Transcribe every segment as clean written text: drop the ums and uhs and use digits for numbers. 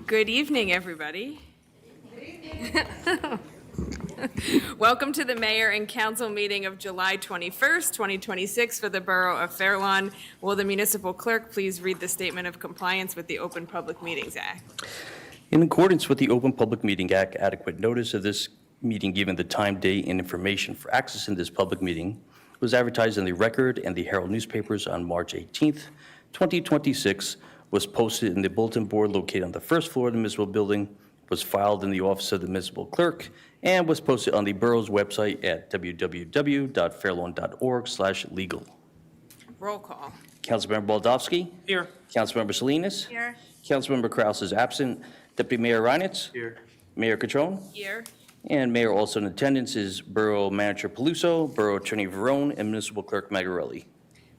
Good evening, everybody. Welcome to the Mayor and Council meeting of July 21st, 2026 for the Borough of Fair Lawn. Will the municipal clerk please read the statement of compliance with the Open Public Meetings Act? In accordance with the Open Public Meeting Act, adequate notice of this meeting given the time, date, and information for accessing this public meeting was advertised in the Record and the Herald newspapers on March 18th, 2026, was posted in the bulletin board located on the first floor of the municipal building, was filed in the office of the municipal clerk, and was posted on the borough's website at www.fairlawn.org/legal. Roll call. Councilmember Baldowski. Here. Councilmember Salinas. Here. Councilmember Kraus is absent. Deputy Mayor Reinitz. Here. Mayor Catrone. Here. And Mayor also in attendance is Borough Manager Peluso, Borough Attorney Verone, and Municipal Clerk Magarelli.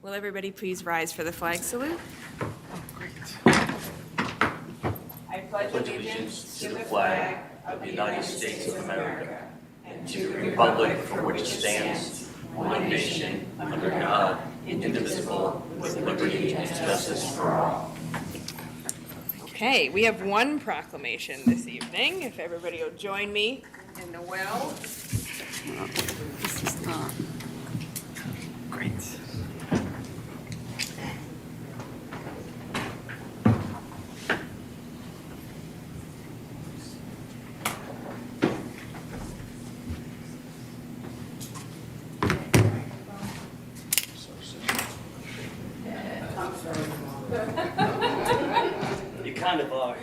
Will everybody please rise for the flag salute? I pledge allegiance to the flag of the United States of America and to the republic for which it stands, one nation, under God, indivisible, with liberty and justice for all. Okay, we have one proclamation this evening. If everybody will join me in the well. Great. You kind of are.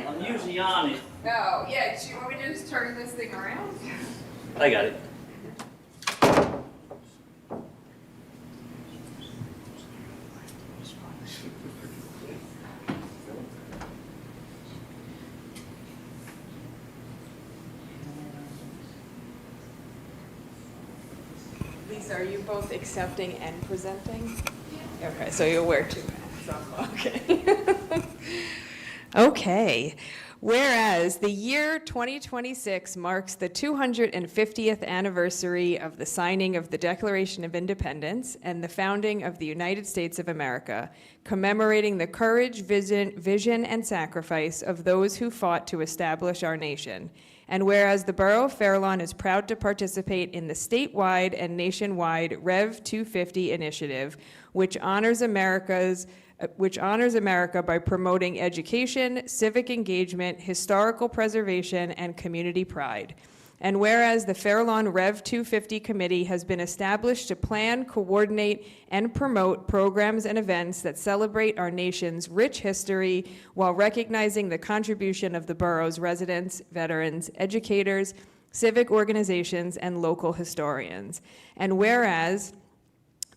I'm usually on it. Oh, yeah, do you want me to just turn this thing around? I got it. Lisa, are you both accepting and presenting? Okay, so you'll wear two hats. Okay. Okay. Whereas the year 2026 marks the 250th anniversary of the signing of the Declaration of Independence and the founding of the United States of America, commemorating the courage, vision, and sacrifice of those who fought to establish our nation. And whereas the Borough of Fair Lawn is proud to participate in the statewide and nationwide Rev 250 initiative, which honors America by promoting education, civic engagement, historical preservation, and community pride. And whereas the Fair Lawn Rev 250 Committee has been established to plan, coordinate, and promote programs and events that celebrate our nation's rich history while recognizing the contribution of the borough's residents, veterans, educators, civic organizations, and local historians. And whereas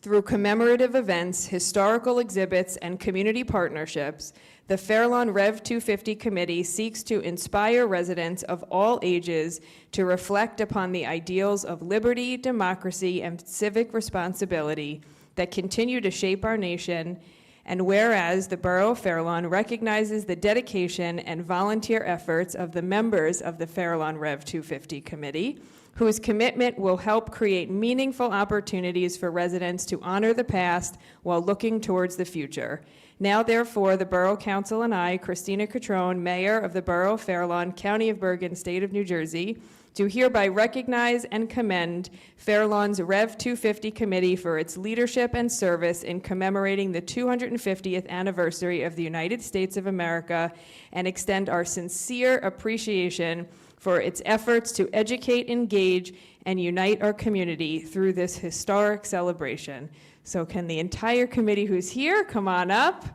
through commemorative events, historical exhibits, and community partnerships, the Fair Lawn Rev 250 Committee seeks to inspire residents of all ages to reflect upon the ideals of liberty, democracy, and civic responsibility that continue to shape our nation. And whereas the Borough of Fair Lawn recognizes the dedication and volunteer efforts of the members of the Fair Lawn Rev 250 Committee, whose commitment will help create meaningful opportunities for residents to honor the past while looking towards the future. Now, therefore, the Borough Council and I, Christina Catrone, Mayor of the Borough of Fair Lawn, County of Bergen, State of New Jersey, do hereby recognize and commend Fair Lawn's Rev 250 Committee for its leadership and service in commemorating the 250th anniversary of the United States of America and extend our sincere appreciation for its efforts to educate, engage, and unite our community through this historic celebration. So can the entire committee who's here come on up?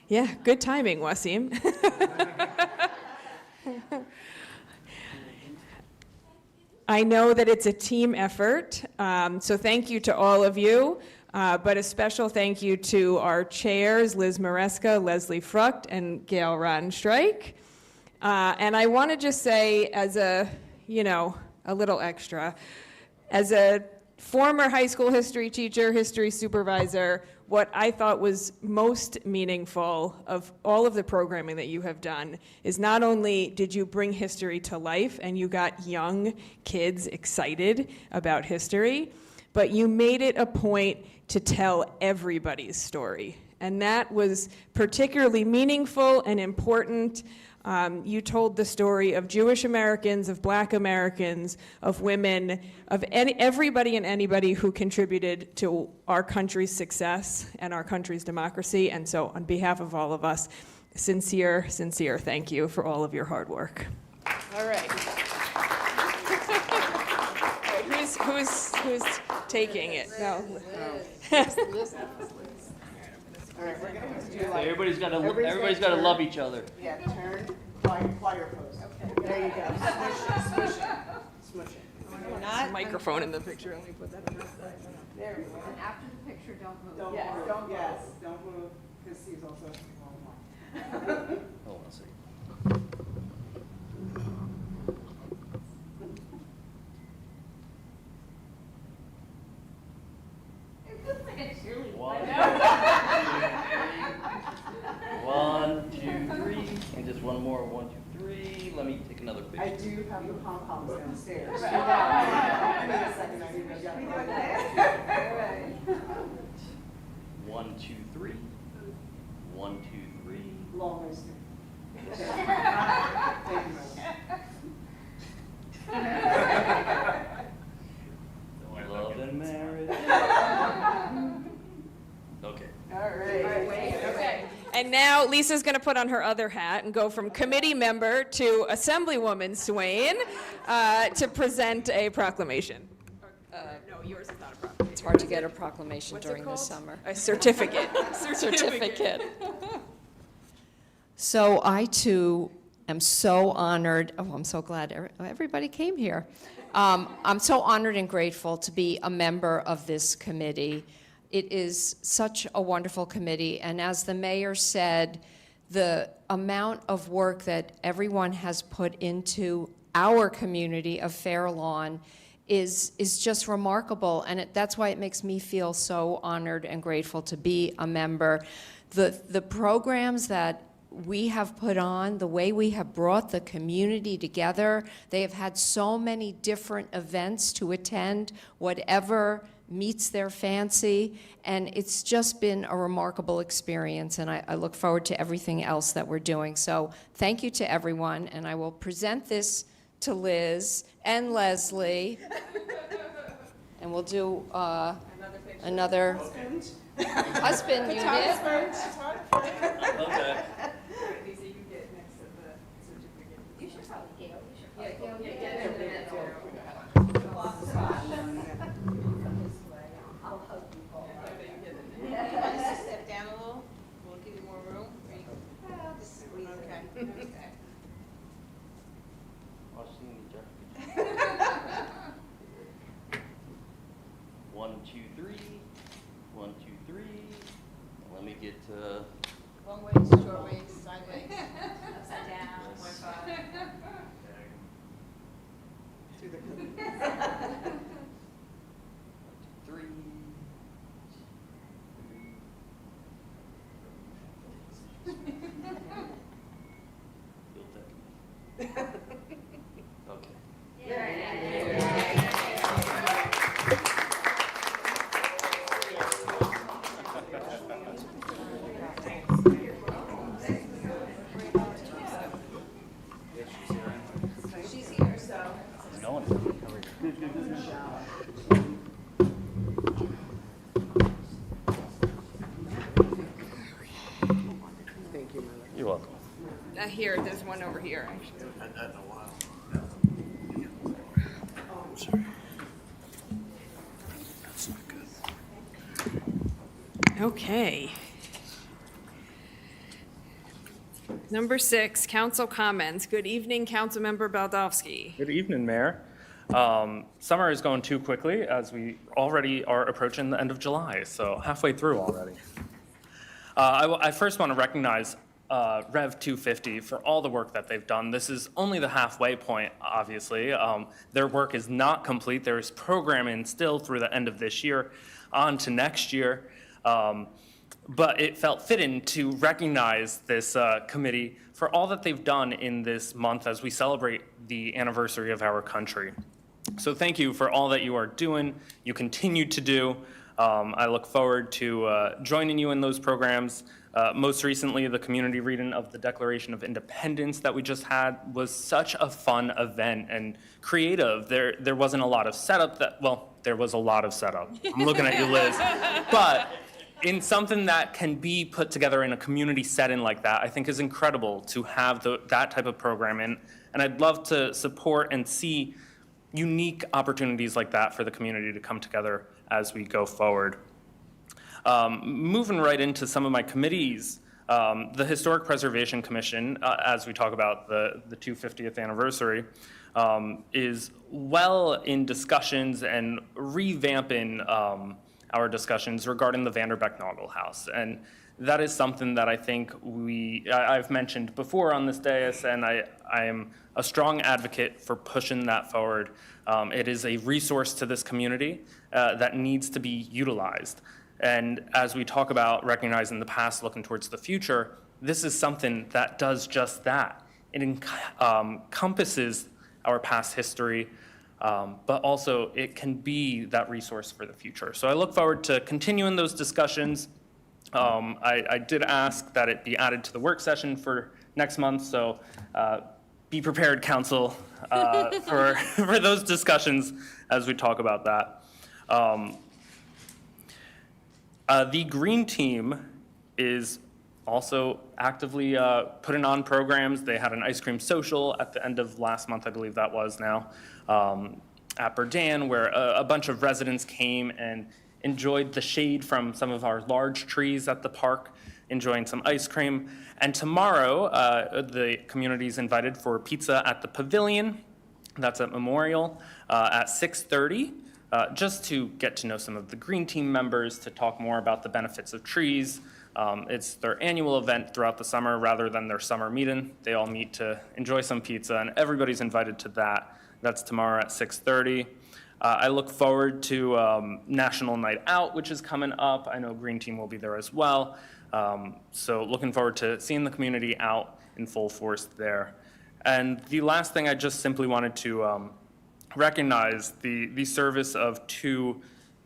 Yeah, good timing, Wasim. I know that it's a team effort, so thank you to all of you. But a special thank you to our chairs, Liz Maresca, Leslie Frucht, and Gail Rodenstreich. And I want to just say, as a little extra, as a former high school history teacher, history supervisor, what I thought was most meaningful of all of the programming that you have done is not only did you bring history to life and you got young kids excited about history, but you made it a point to tell everybody's story. And that was particularly meaningful and important. You told the story of Jewish Americans, of Black Americans, of women, of everybody and anybody who contributed to our country's success and our country's democracy. And so on behalf of all of us, sincere thank you for all of your hard work. All right. All right, who's taking it? No. All right, we're gonna do like, Everybody's got to love each other. yeah, turn, choir pose. Okay. There you go. Smush it, smush it. There's a microphone in the picture. Let me put that in. There we go. And after the picture, don't move. Don't move, yes, don't move, because Steve's also. Hold on a second. It looks like a cheerleader. One, two, three, and just one more. 1, 2, 3. Let me take another I picture. do have the pom-poms downstairs. I need a second, I need to go. 1, 2, 3. 1, 2, 3. Long ways. Thank you, Love and marriage. Okay. All right. Okay. And now Lisa's going to put on her other hat and go from committee member to Assemblywoman Swain to present a proclamation. No, yours is not a proclamation. It's hard to get a proclamation What's it during the called? summer. A certificate. Certificate. So I too am so honored. Oh, I'm so glad everybody came here. I'm so honored and grateful to be a member of this committee. It is such a wonderful committee, and as the mayor said, the amount of work that everyone has put into our community of Fair Lawn is just remarkable, and that's why it makes me feel so honored and grateful to be a member. The programs that we have put on, the way we have brought the community together, they have had so many different events to attend, whatever meets their fancy, and it's just been a remarkable experience, and I look forward to everything else that we're doing. So thank you to everyone, and I will present this to Liz and Leslie, and we'll do another husband unit. Okay. You should probably Gail. You should get in the middle. I'll hug you both. Step down a little, we'll give you more room. I'll just squeeze it. Okay. I'll see you, Jeff. 1, 2, 3. 1, 2, 3. Let me get Long ways, short ways, sideways. Upside down. 1.5. To the 3. Okay. She's here, so. No one. Thank you, Mother. You're welcome. Here, there's one over here, actually. Okay. Number 6, council comments. Good evening, Councilmember Baldowski. Good evening, Mayor. Summer is going too quickly as we already are approaching the end of July, so halfway through already. I first want to recognize Rev 250 for all the work that they've done. This is only the halfway point, obviously. Their work is not complete. There is programming still through the end of this year on to next year. But it felt fitting to recognize this committee for all that they've done in this month as we celebrate the anniversary of our country. So thank you for all that you are doing, you continue to do. I look forward to joining you in those programs. Most recently, the community reading of the Declaration of Independence that we just had was such a fun event and creative. There wasn't a lot of setup there was a lot of setup. I'm looking at you, Liz. But in something that can be put together in a community setting like that, I think is incredible to have that type of program. And I'd love to support and see unique opportunities like that for the community to come together as we go forward. Moving right into some of my committees, the Historic Preservation Commission, as we talk about the 250th anniversary, is well in discussions and revamping our discussions regarding the Vanderbeck Noggle House. And that is something that I think I've mentioned before on this dais, and I am a strong advocate for pushing that forward. It is a resource to this community that needs to be utilized. And as we talk about recognizing the past, looking towards the future, this is something that does just that. It encompasses our past history, but also it can be that resource for the future. So I look forward to continuing those discussions. I did ask that it be added to the work session for next month, so be prepared, council, for those discussions as we talk about that. The Green Team is also actively putting on programs. They had an ice cream social at the end of last month, I believe that was now, at Berdan, where a bunch of residents came and enjoyed the shade from some of our large trees at the park, enjoying some ice cream. And tomorrow, the community is invited for pizza at the Pavilion. That's at Memorial at 6:30. Just to get to know some of the Green Team members, to talk more about the benefits of trees. It's their annual event throughout the summer rather than their summer meeting. They all meet to enjoy some pizza, and everybody's invited to that. That's tomorrow at 6:30. I look forward to National Night Out, which is coming up. I know Green Team will be there as well. So looking forward to seeing the community out in full force there. And the last thing, I just simply wanted to recognize the service of two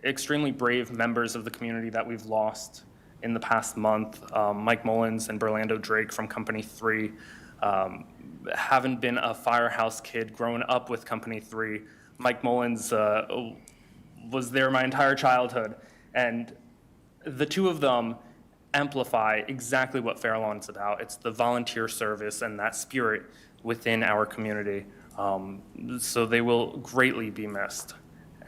extremely brave members of the community that we've lost in the past month, Mike Mullins and Burlando Drake from Company 3. Having been a Firehouse kid growing up with Company 3, Mike Mullins was there my entire childhood, and the two of them amplify exactly what Fair Lawn's about. It's the volunteer service and that spirit within our community. So they will greatly be missed.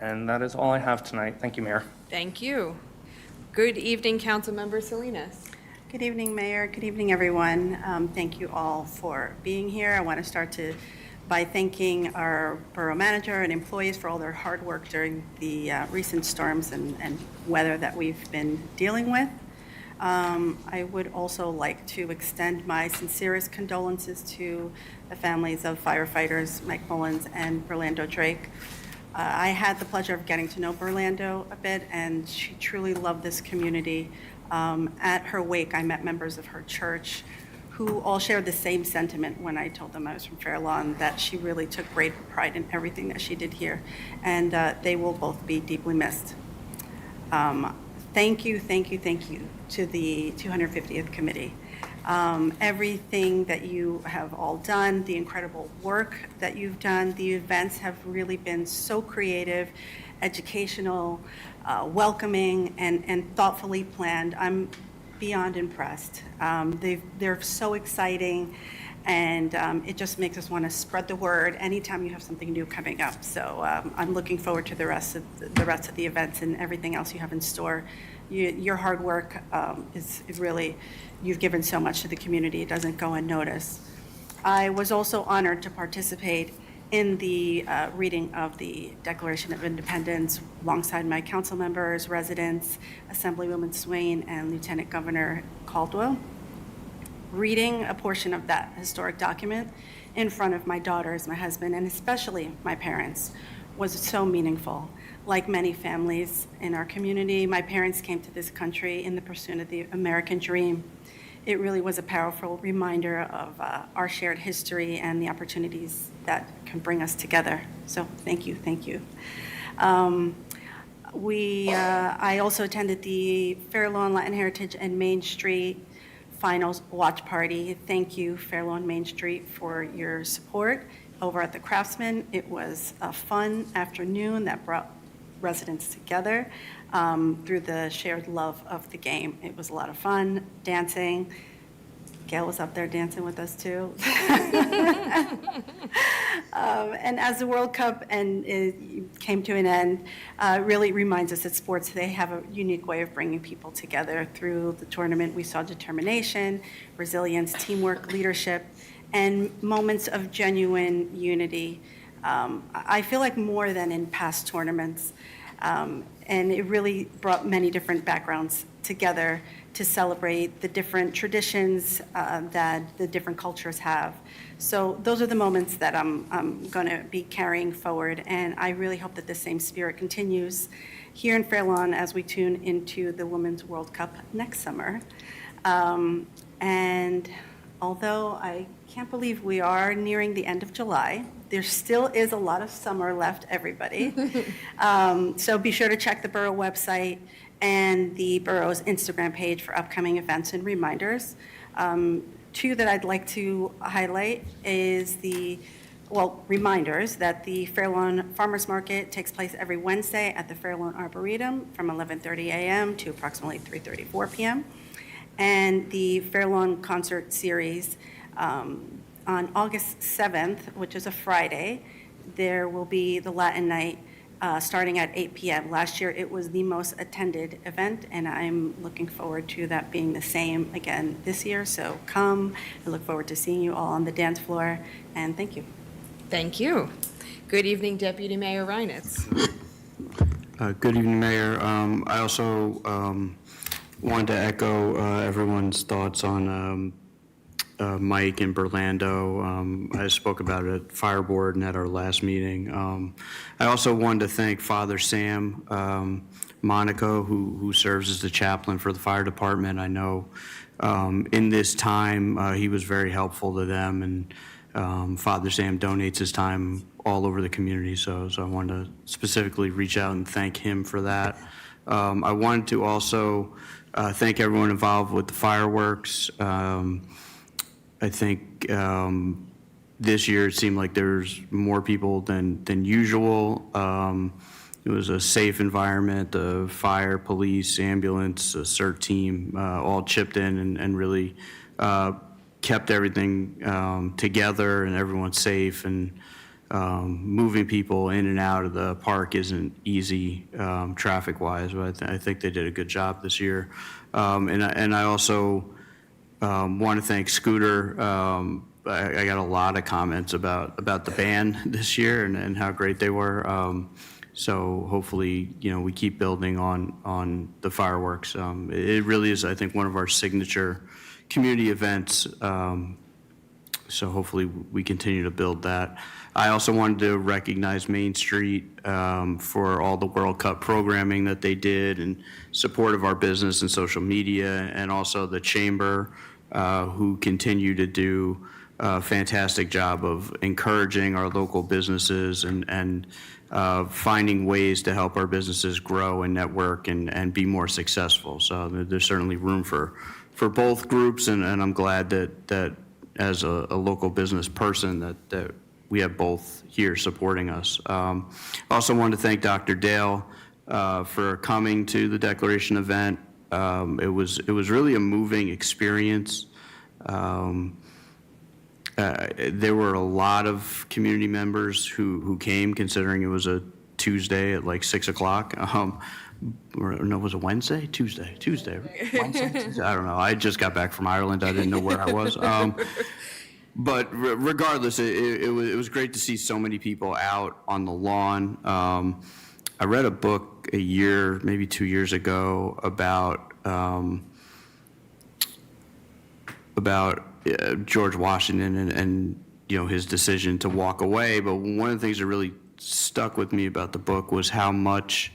And that is all I have tonight. Thank you, Mayor. Thank you. Good evening, Councilmember Salinas. Good evening, Mayor. Good evening, everyone. Thank you all for being here. I want to start by thanking our borough manager and employees for all their hard work during the recent storms and weather that we've been dealing with. I would also like to extend my sincerest condolences to the families of firefighters Mike Mullins and Burlando Drake. I had the pleasure of getting to know Burlando a bit, and she truly loved this community. At her wake, I met members of her church who all shared the same sentiment when I told them I was from Fair Lawn, that she really took great pride in everything that she did here, and they will both be deeply missed. Thank you to the 250th committee. Everything that you have all done, the incredible work that you've done, the events have really been so creative, educational, welcoming, and thoughtfully planned. I'm beyond impressed. They're so exciting, and it just makes us want to spread the word anytime you have something new coming up. So I'm looking forward to the rest of the events and everything else you have in store. Your hard work is really, you've given so much to the community. It doesn't go unnoticed. I was also honored to participate in the reading of the Declaration of Independence alongside my council members, residents, Assemblywoman Swain, and Lieutenant Governor Caldwell. Reading a portion of that historic document in front of my daughters, my husband, and especially my parents was so meaningful. Like many families in our community, my parents came to this country in the pursuit of the American dream. it really was a powerful reminder of our shared history and the opportunities that can bring us together. So thank you, thank you. I also attended the Fair Lawn Latin Heritage and Main Street Finals Watch Party. Thank you, Fair Lawn Main Street, for your support over at the Craftsman. It was a fun afternoon that brought residents together through the shared love of the game. It was a lot of fun, dancing. Gail was up there dancing with us too. And as the World Cup came to an end, really reminds us that sports, they have a unique way of bringing people together. Through the tournament, we saw determination, resilience, teamwork, leadership, and moments of genuine unity. I feel like more than in past tournaments. And it really brought many different backgrounds together to celebrate the different traditions that the different cultures have. So those are the moments that I'm going to be carrying forward, and I really hope that the same spirit continues here in Fair Lawn as we tune into the Women's World Cup next summer. And although I can't believe we are nearing the end of July, there still is a lot of summer left, everybody. So be sure to check the Borough website and the Borough's Instagram page for upcoming events and reminders. Two that I'd like to highlight is reminders that the Fair Lawn Farmers Market takes place every Wednesday at the Fair Lawn Arboretum from 11:30 a.m. to approximately 3:34 p.m. And the Fair Lawn Concert Series on August 7th, which is a Friday, there will be the Latin Night starting at 8 p.m. Last year, it was the most attended event, and I'm looking forward to that being the same again this year. So come. I look forward to seeing you all on the dance floor, and thank you. Thank you. Good evening, Deputy Mayor Reinitz. Good evening, Mayor. I also wanted to echo everyone's thoughts on Mike and Burlando. I spoke about it at Fire Board and at our last meeting. I also wanted to thank Father Sam Monaco, who serves as the chaplain for the fire department. I know in this time he was very helpful to them, and Father Sam donates his time all over the community, so I wanted to specifically reach out and thank him for that. I wanted to also thank everyone involved with the fireworks. I think this year it seemed like there's more people than usual. It was a safe environment. The fire, police, ambulance, a CERT team all chipped in and really kept everything together and everyone safe. And moving people in and out of the park isn't easy traffic-wise, but I think they did a good job this year. And I also want to thank Scooter. I got a lot of comments about the band this year and how great they were. So hopefully, we keep building on the fireworks. It really is, I think, one of our signature community events. So hopefully we continue to build that. I also wanted to recognize Main Street for all the World Cup programming that they did in support of our business and social media, and also the Chamber, who continue to do a fantastic job of encouraging our local businesses and finding ways to help our businesses grow and network and be more successful. So there's certainly room for both groups, and I'm glad that as a local business person that we have both here supporting us. Also wanted to thank Dr. Dale for coming to the Declaration event. It was really a moving experience. There were a lot of community members who came, considering it was a Tuesday at like 6 o'clock. No, was it Wednesday? Tuesday. Wednesday? I don't know. I just got back from Ireland. I didn't know where I was. But regardless, it was great to see so many people out on the lawn. I read a book a year, maybe 2 years ago, about George Washington and his decision to walk away. But one of the things that really stuck with me about the book was how much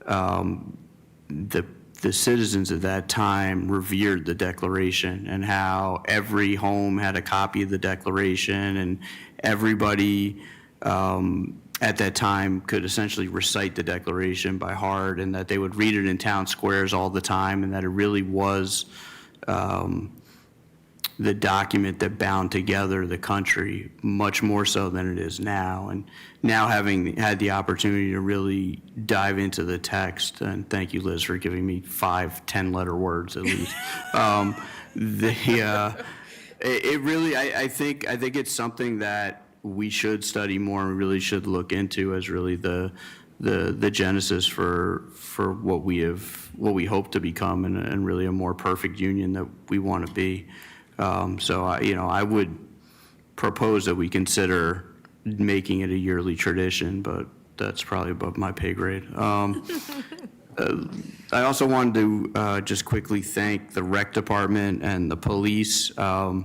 the the citizens at that time revered the Declaration, and how every home had a copy of the Declaration, and everybody at that time could essentially recite the Declaration by heart, and that they would read it in town squares all the time, and that it really was the document that bound together the country, much more so than it is now. And now, having had the opportunity to really dive into the text, and thank you, Liz, for giving me 5 10-letter words at least. It really, I think it's something that we should study more and really should look into as really the genesis for what we hope to become, and really a more perfect union that we want to be. So I would propose that we consider making it a yearly tradition, but that's probably above my pay grade. I also wanted to just quickly thank the rec department and the police. I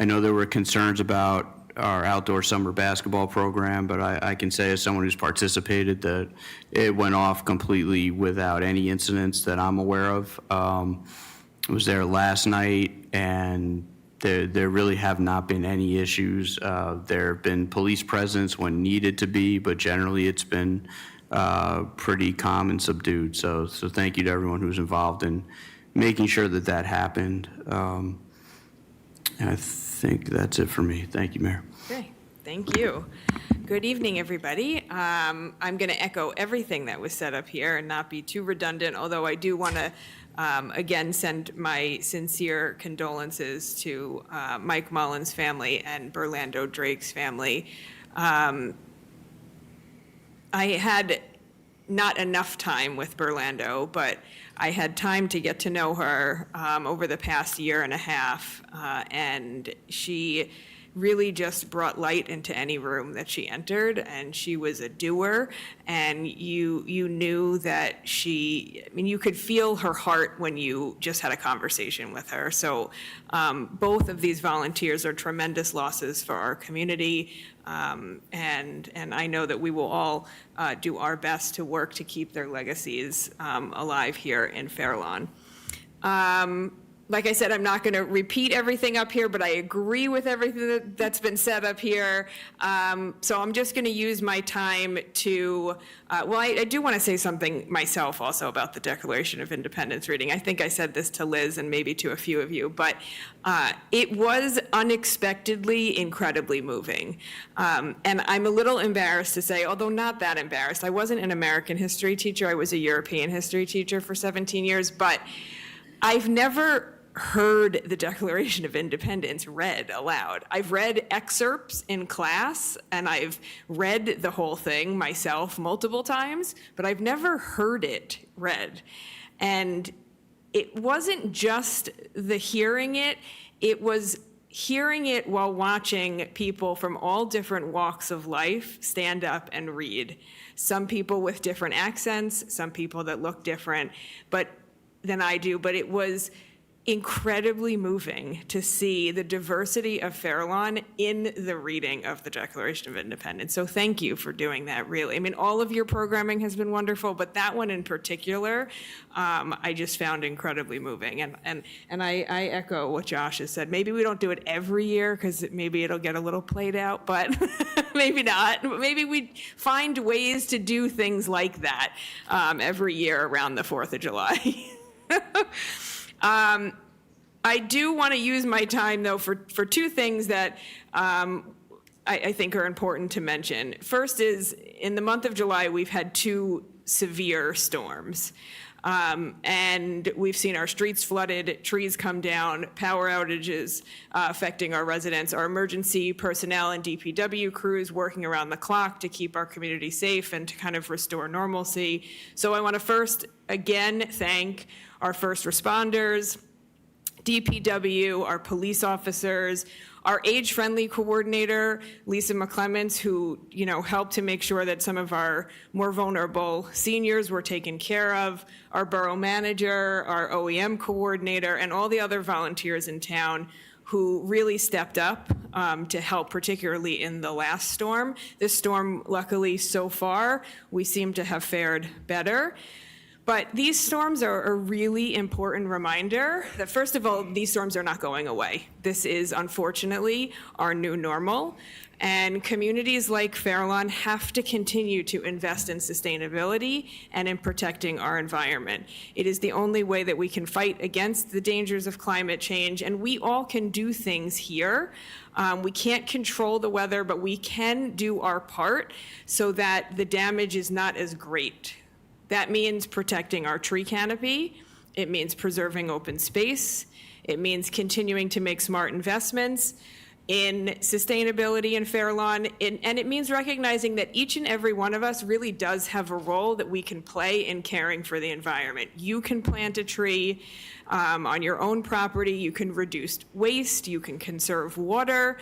know there were concerns about our outdoor summer basketball program, but I can say, as someone who's participated, that it went off completely without any incidents that I'm aware of. I was there last night, and there really have not been any issues. There have been police presence when needed to be, but generally it's been pretty calm and subdued. So thank you to everyone who's involved in making sure that that happened. And I think that's it for me. Thank you, Mayor. Okay, thank you. Good evening, everybody. I'm going to echo everything that was said up here and not be too redundant, although I do want to again send my sincere condolences to Mike Mullins' family and Burlando Drake's family. I had not enough time with Burlando, but I had time to get to know her over the past year and a half, and she really just brought light into any room that she entered, and she was a doer, and you knew that you could feel her heart when you just had a conversation with her. So both of these volunteers are tremendous losses for our community, and I know that we will all do our best to work to keep their legacies alive here in Fair Lawn. Like I said, I'm not going to repeat everything up here, but I agree with everything that's been said up here. So I'm just going to use my time to, I do want to say something myself also about the Declaration of Independence reading. I think I said this to Liz and maybe to a few of you, but it was unexpectedly incredibly moving. And I'm a little embarrassed to say, although not that embarrassed, I wasn't an American history teacher. I was a European history teacher for 17 years, but I've never heard the Declaration of Independence read aloud. I've read excerpts in class, and I've read the whole thing myself multiple times, but I've never heard it read. And it wasn't just the hearing it was hearing it while watching people from all different walks of life stand up and read. Some people with different accents, some people that look different than I do, but it was incredibly moving to see the diversity of Fair Lawn in the reading of the Declaration of Independence. So thank you for doing that, really. I mean, all of your programming has been wonderful, but that one in particular, I just found incredibly moving. And I echo what Josh has said. Maybe we don't do it every year because maybe it'll get a little played out, but maybe not. Maybe we find ways to do things like that every year around the 4th of July. I do want to use my time, though, for two things that I think are important to mention. First is, in the month of July, we've had 2 severe storms. And we've seen our streets flooded, trees come down, power outages affecting our residents, our emergency personnel and DPW crews working around the clock to keep our community safe and to kind of restore normalcy. So I want to first, again, thank our first responders, DPW, our police officers, our age-friendly coordinator, Lisa McClements, who helped to make sure that some of our more vulnerable seniors were taken care of, our borough manager, our OEM coordinator, and all the other volunteers in town who really stepped up to help, particularly in the last storm. This storm, luckily, so far, we seem to have fared better. But these storms are a really important reminder that, first of all, these storms are not going away. This is, unfortunately, our new normal. And communities like Fairlawn have to continue to invest in sustainability and in protecting our environment. It is the only way that we can fight against the dangers of climate change, and we all can do things here. We can't control the weather, but we can do our part so that the damage is not as great. That means protecting our tree canopy. It means preserving open space. It means continuing to make smart investments in sustainability in Fairlawn, and it means recognizing that each and every one of us really does have a role that we can play in caring for the environment. You can plant a tree on your own property, you can reduce waste, you can conserve water.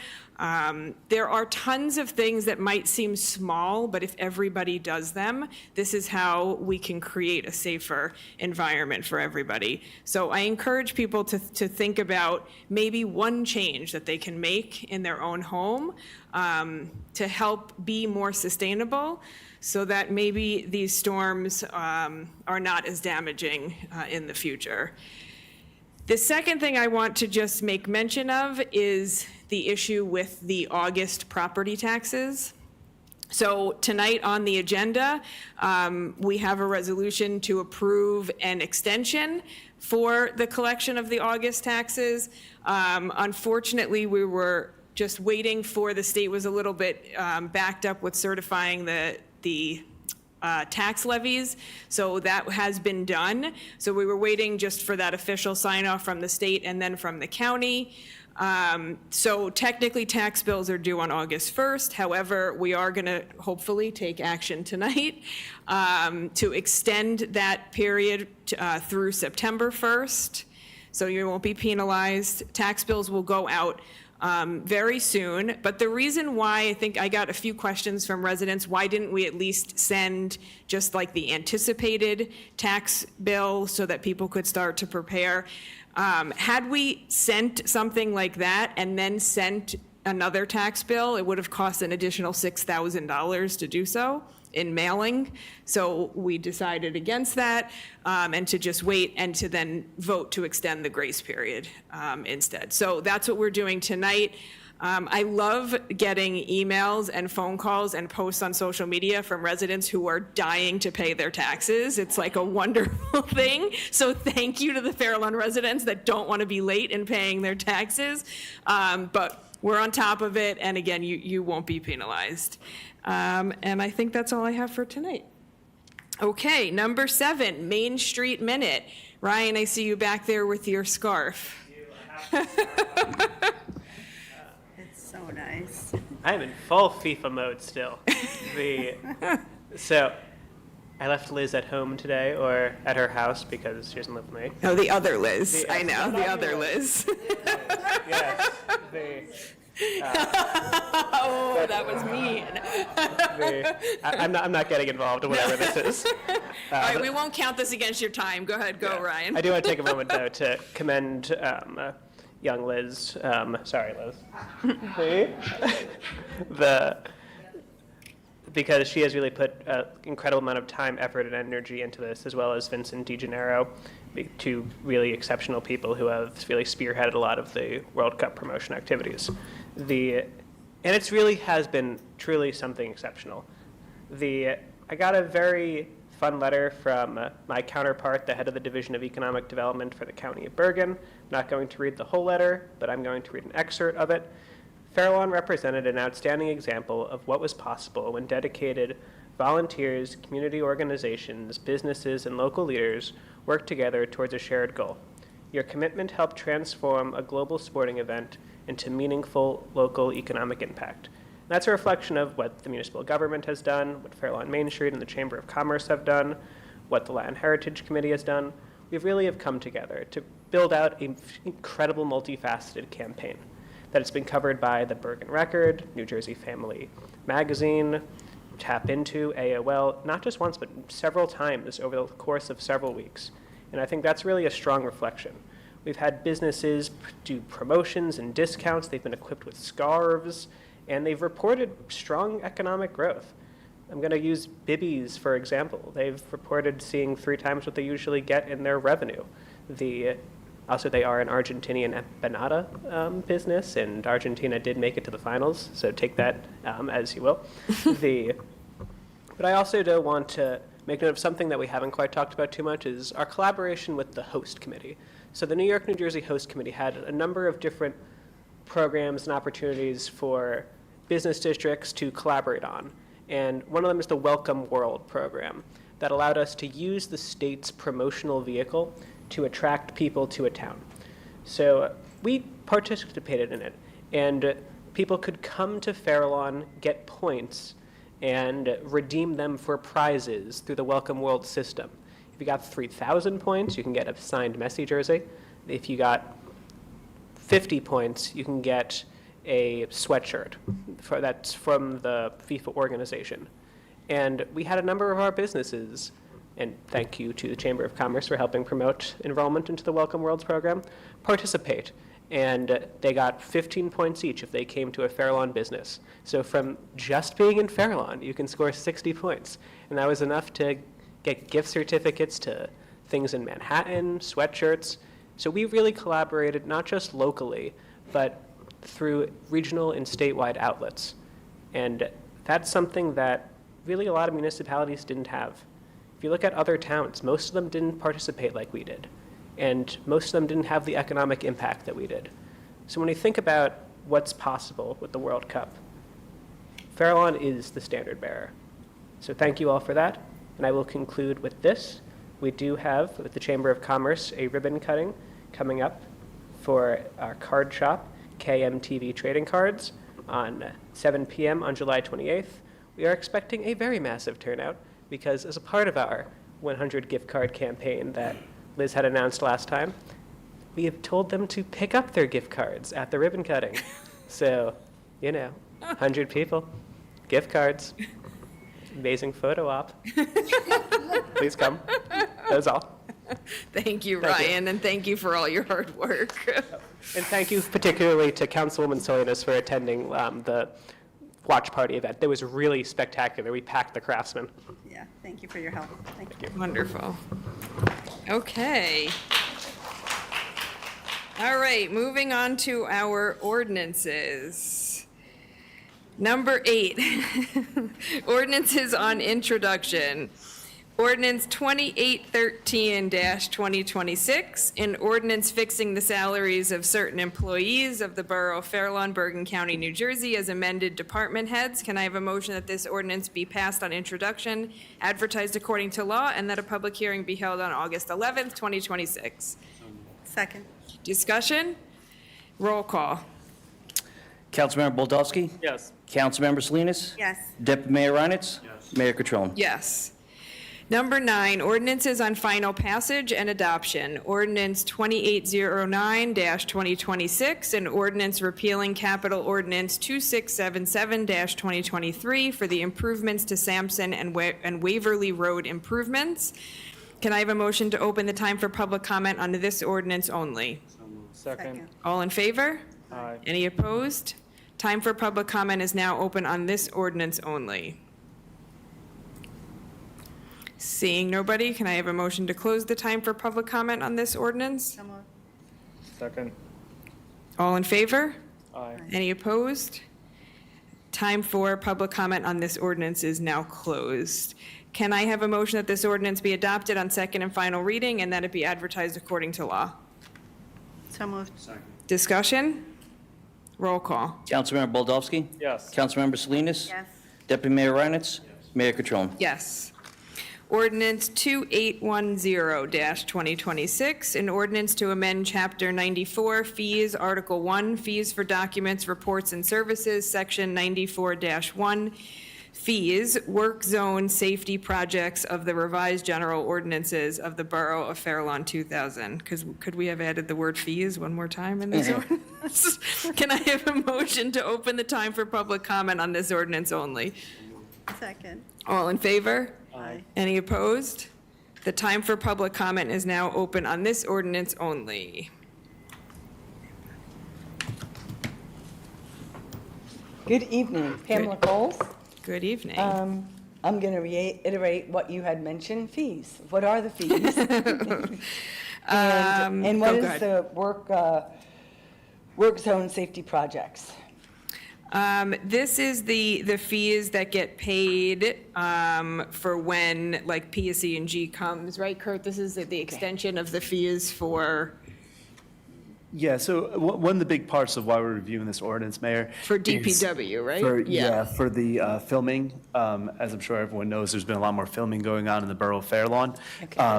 There are tons of things that might seem small, but if everybody does them, this is how we can create a safer environment for everybody. So I encourage people to think about maybe one change that they can make in their own home to help be more sustainable, so that maybe these storms are not as damaging in the future. The second thing I want to just make mention of is the issue with the August property taxes. So tonight on the agenda, we have a resolution to approve an extension for the collection of the August taxes. Unfortunately, we were just waiting for, the state was a little bit backed up with certifying the tax levies, so that has been done. So we were waiting just for that official sign off from the state and then from the county. So technically tax bills are due on August 1st. However, we are going to hopefully take action tonight to extend that period through September 1st. So you won't be penalized. Tax bills will go out very soon. But the reason why, I think I got a few questions from residents, why didn't we at least send just like the anticipated tax bill so that people could start to prepare? Had we sent something like that and then sent another tax bill, it would have cost an additional $6,000 to do so in mailing. So we decided against that and to just wait and to then vote to extend the grace period instead. So that's what we're doing tonight. I love getting emails and phone calls and posts on social media from residents who are dying to pay their taxes. It's like a wonderful thing. So thank you to the Fairlawn residents that don't want to be late in paying their taxes. But we're on top of it, and again, you won't be penalized. And I think that's all I have for tonight. Okay, number 7, Main Street Minute. Ryan, I see you back there with your scarf. So nice. I'm in full FIFA mode still. So I left Liz at home today, or at her house, because she doesn't live with me. No, the other Liz. The- I know, the other Liz. Yes. Oh, that was mean. I'm not getting involved in whatever this is. All right, we won't count this against your time. Go ahead, go, Ryan. I do want to take a moment, though, to commend young Liz. Sorry, Liz. Because she has really put an incredible amount of time, effort, and energy into this, as well as Vincent DiGennaro, two really exceptional people who have really spearheaded a lot of the World Cup promotion activities. And it's really has been truly something exceptional. I got a very fun letter from my counterpart, the head of the Division of Economic Development for the County of Bergen. I'm not going to read the whole letter, but I'm going to read an excerpt of it. Fairlawn represented an outstanding example of what was possible when dedicated volunteers, community organizations, businesses, and local leaders worked together towards a shared goal. Your commitment helped transform a global sporting event into meaningful local economic impact. That's a reflection of what the municipal government has done, what Fairlawn Main Street and the Chamber of Commerce have done, what the Latin Heritage Committee has done. We really have come together to build out an incredible multifaceted campaign that has been covered by the Bergen Record, New Jersey Family Magazine, Tap Into, AOL, not just once, but several times over the course of several weeks. And I think that's really a strong reflection. We've had businesses do promotions and discounts. They've been equipped with scarves, and they've reported strong economic growth. I'm going to use Bibby's, for example. They've reported seeing 3 times what they usually get in their revenue. Also, they are an Argentinian empanada business, and Argentina did make it to the finals, so take that as you will. But I also do want to make note of something that we haven't quite talked about too much, is our collaboration with the host committee. So the New York, New Jersey host committee had a number of different programs and opportunities for business districts to collaborate on. And one of them is the Welcome World program that allowed us to use the state's promotional vehicle to attract people to a town. So we participated in it, and people could come to Farallon, get points, and redeem them for prizes through the Welcome World system. If you got 3,000 points, you can get a signed Messi jersey. If you got 50 points, you can get a sweatshirt that's from the FIFA organization. And we had a number of our businesses, and thank you to the Chamber of Commerce for helping promote enrollment into the Welcome Worlds program, participate. And they got 15 points each if they came to a Farallon business. So from just being in Farallon, you can score 60 points. And that was enough to get gift certificates to things in Manhattan, sweatshirts. So we really collaborated, not just locally, but through regional and statewide outlets. And that's something that really a lot of municipalities didn't have. If you look at other towns, most of them didn't participate like we did. And most of them didn't have the economic impact that we did. So when you think about what's possible with the World Cup, Farallon is the standard bearer. So thank you all for that. And I will conclude with this. We do have, with the Chamber of Commerce, a ribbon cutting coming up for our card shop, KMTV Trading Cards, on 7 p.m. on July 28th. We are expecting a very massive turnout because as a part of our 100 gift card campaign that Liz had announced last time, we have told them to pick up their gift cards at the ribbon cutting. So, 100 people, gift cards, amazing photo op. Please come. That was all. Thank you, Thank you. Ryan, and thank you for all your hard work. And thank you particularly to Councilwoman Salinas for attending the watch party event. That was really spectacular. We packed the Craftsman. Yeah, thank you for your help. Thank you. Wonderful. Okay. All right, moving on to our ordinances. Number 8, ordinances on introduction. Ordinance 2813-2026, an ordinance fixing the salaries of certain employees of the Borough of Farallon, Bergen County, New Jersey, as amended department heads. Can I have a motion that this ordinance be passed on introduction, advertised according to law, and that a public hearing be held on August 11th, 2026? Second. Discussion? Roll call. Councilmember Boldowski? Yes. Councilmember Salinas? Yes. Deputy Mayor Reinitz? Yes. Mayor Catrone? Yes. Number 9, ordinances on final passage and adoption. Ordinance 2809-2026, an ordinance repealing Capital Ordinance 2677-2023 for the improvements to Sampson and Waverly Road improvements. Can I have a motion to open the time for public comment on this ordinance only? Second. All in favor? Aye. Any opposed? Time for public comment is now open on this ordinance only. Seeing nobody, can I have a motion to close the time for public comment on this ordinance? So moved. Second. All in favor? Aye. Any opposed? Time for public comment on this ordinance is now closed. Can I have a motion that this ordinance be adopted on second and final reading and that it be advertised according to law? So moved. Discussion? Roll call. Councilmember Boldowski? Yes. Councilmember Salinas? Yes. Deputy Mayor Reinitz? Mayor Catrone? Yes. Ordinance 2810-2026, an ordinance to amend Chapter 94, Fees, Article 1, Fees for Documents, Reports, and Services, Section 94-1, Fees, Work Zone Safety Projects of the revised general ordinances of the Borough of Farallon 2000. Because could we have added the word fees one more time in this ordinance? Can I have a motion to open the time for public comment on this ordinance only? Second. All in favor? Aye. Any opposed? The time for public comment is now open on this ordinance only. Good evening, Pamela Coles. Good evening. I'm going to reiterate what you had mentioned, fees. What are the fees? And what go is ahead. the work zone safety projects? This is the fees that get paid for when, like, PSE&G comes, right, Kurt? This is the extension of the fees for Yeah, so one of the big parts of why we're reviewing this ordinance, Mayor. For is DPW, right? Yeah, for the filming. As I'm sure everyone knows, there's been a lot more filming going on in the borough of Fair Lawn.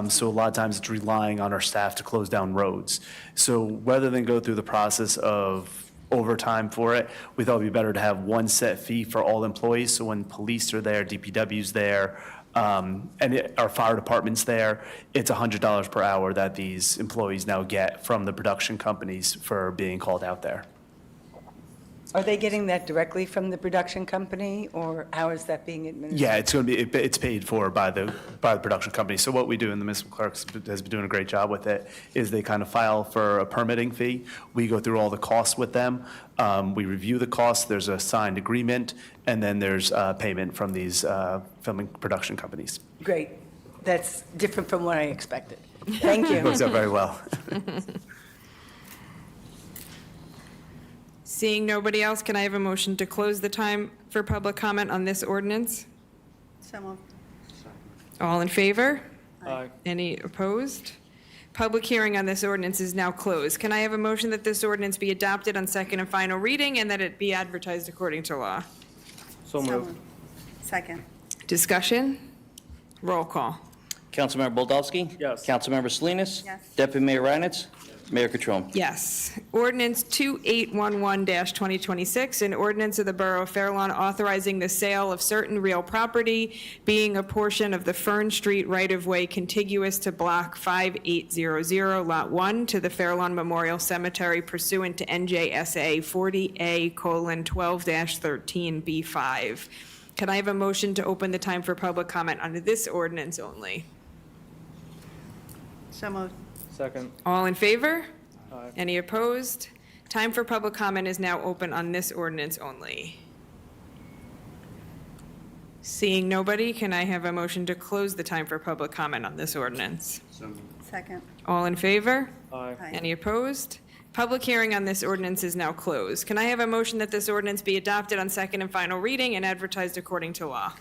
So a lot of times it's relying on our staff to close down roads. So rather than go through the process of overtime for it, we thought it'd be better to have one set fee for all employees. So when police are there, DPW's there, our fire department's there, it's $100 per hour that these employees now get from the production companies for being called out there. Are they getting that directly from the production company, or how is that being administered? Yeah, it's going to be, it's paid for by the production company. So what we do, and the municipal clerk has been doing a great job with it, is they kind of file for a permitting fee. We go through all the costs with them. We review the costs, there's a signed agreement, and then there's payment from these filming production companies. Great. That's different from what I expected. Thank It you. works out very well. Seeing nobody else, can I have a motion to close the time for public comment on this ordinance? So moved. All in favor? Aye. Any opposed? Public hearing on this ordinance is now closed. Can I have a motion that this ordinance be adopted on second and final reading and that it be advertised according to law? So moved. Second. Discussion? Roll call. Councilmember Boldowski? Yes. Councilmember Salinas? Yes. Deputy Mayor Reinitz? Mayor Catrone? Yes. Ordinance 2811-2026, an ordinance of the Borough of Fair Lawn authorizing the sale of certain real property, being a portion of the Fern Street right-of-way contiguous to Block 5800, Lot 1, to the Fair Lawn Memorial Cemetery pursuant to NJSA 40A:12-13B5. Can I have a motion to open the time for public comment on this ordinance only? So moved. Second. All in favor? Aye. Any opposed? Time for public comment is now open on this ordinance only. Seeing nobody, can I have a motion to close the time for public comment on this ordinance? Second. All in favor? Aye. Aye. Any opposed? Public hearing on this ordinance is now closed. Can I have a motion that this ordinance be adopted on second and final reading and advertised according to law?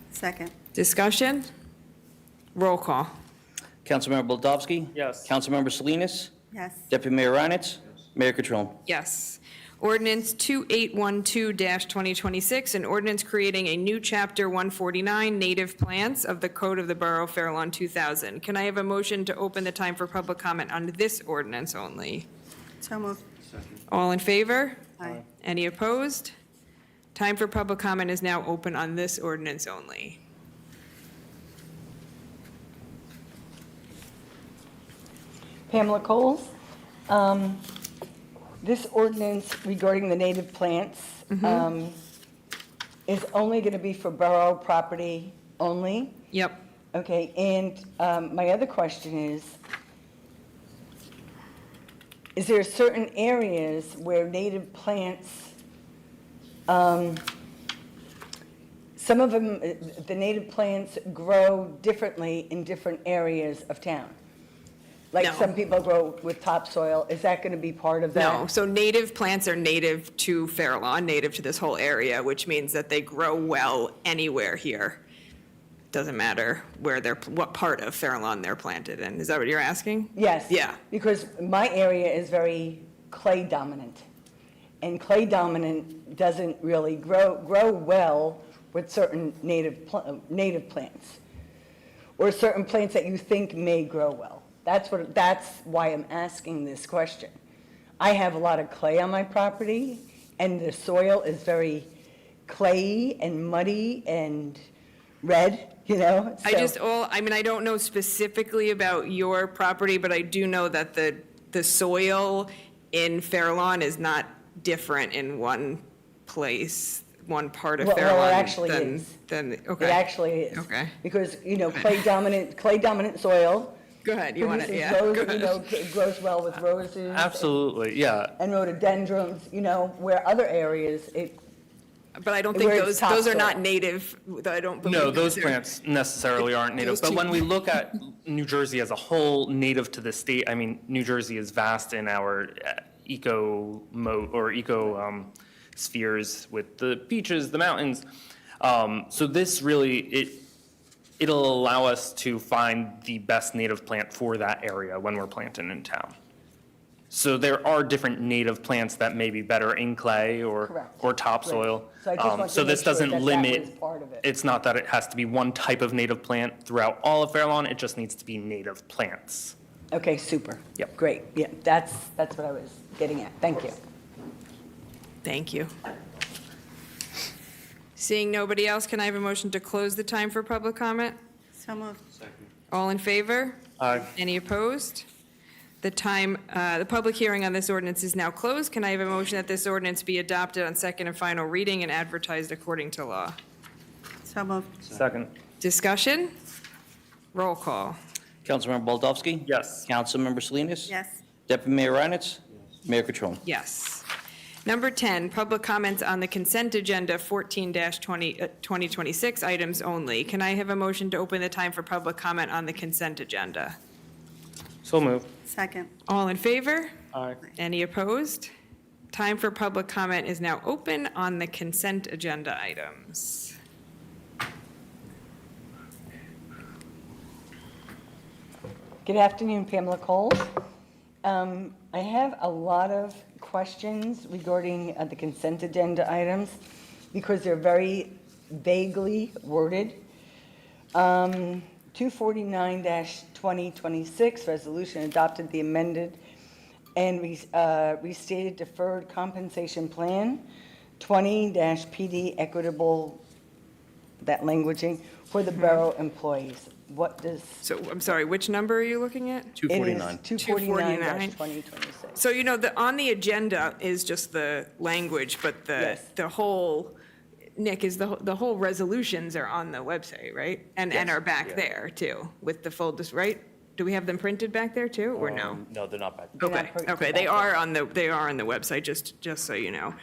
Second. Discussion? Roll call. Councilmember Boldowski? Yes. Councilmember Salinas? Yes. Deputy Mayor Reinitz? Mayor Catrone? Yes. Ordinance 2812-2026, an ordinance creating a new Chapter 149 Native Plants of the Code of the Borough of Fair Lawn 2000. Can I have a motion to open the time for public comment on this ordinance only? So moved. All in favor? Aye. Any opposed? Time for public comment is now open on this ordinance only. Pamela Coles. This ordinance regarding the native plants is only going to be for borough property only? Yep. Okay, and my other question is there certain areas where native plants, some of them, the native plants grow differently in different areas of town? Like No. some people grow with topsoil, is that going to be part of that? No, so native plants are native to Fair Lawn, native to this whole area, which means that they grow well anywhere here. Doesn't matter where what part of Fair Lawn they're planted in. Is that what you're asking? Yes. Yeah. Because my area is very clay dominant. And clay dominant doesn't really grow well with certain native plants. Or certain plants that you think may grow well. That's why I'm asking this question. I have a lot of clay on my property, and the soil is very clayey and muddy and red, you know? I don't know specifically about your property, but I do know that the soil in Fair Lawn is not different in one place, one part of Fair Lawn. Well, it actually is. Okay. It actually is. Okay. Because, clay dominant soil. Go ahead, you want it, produces yeah. rose- Go ahead. It grows well with roses. Absolutely, yeah. And rhododendrons, where other areas, But I don't think Where it's those are not topsoil. native, I don't believe. No, those they're- plants necessarily aren't native, Those but two- when we look at New Jersey as a whole, native to the state, I mean, New Jersey is vast in our eco spheres with the beaches, the mountains. So this really, it'll allow us to find the best native plant for that area when we're planting in town. So there are different native plants that may be better in clay Correct. or topsoil. So I just wanted to So this make sure doesn't that that limit, was part of it. it's not that it has to be one type of native plant throughout all of Fair Lawn, it just needs to be native plants. Okay, super. Yep. Great, yeah, that's what I was getting at. Thank you. Thank you. Seeing nobody else, can I have a motion to close the time for public comment? So moved. All in favor? Aye. Any opposed? The public hearing on this ordinance is now closed. Can I have a motion that this ordinance be adopted on second and final reading and advertised according to law? So moved. Second. Discussion? Roll call. Councilmember Baldowski? Yes. Councilmember Salinas? Yes. Deputy Mayor Reinitz? Mayor Catrone? Yes. Number 10, public comments on the consent agenda 14-2026 items only. Can I have a motion to open the time for public comment on the consent agenda? So moved. Second. All in favor? Aye. Any opposed? Time for public comment is now open on the consent agenda items. Good afternoon, Pamela Coles. I have a lot of questions regarding the consent agenda items because they're very vaguely worded. 249-2026, resolution adopted the amended and restated deferred compensation plan, 20-PD equitable, that languaging, for the borough employees. What does? So, I'm sorry, which number are you looking at? 249. It is 249-2026. So, on the agenda is just the language, but Yes. the whole, Nick, is the whole resolutions are on the website, right? And are back there too, with the full, right? Do we have them printed back there too, or no? No, they're not back. They're not Okay, printed okay, back they there. are on the website, just so you know.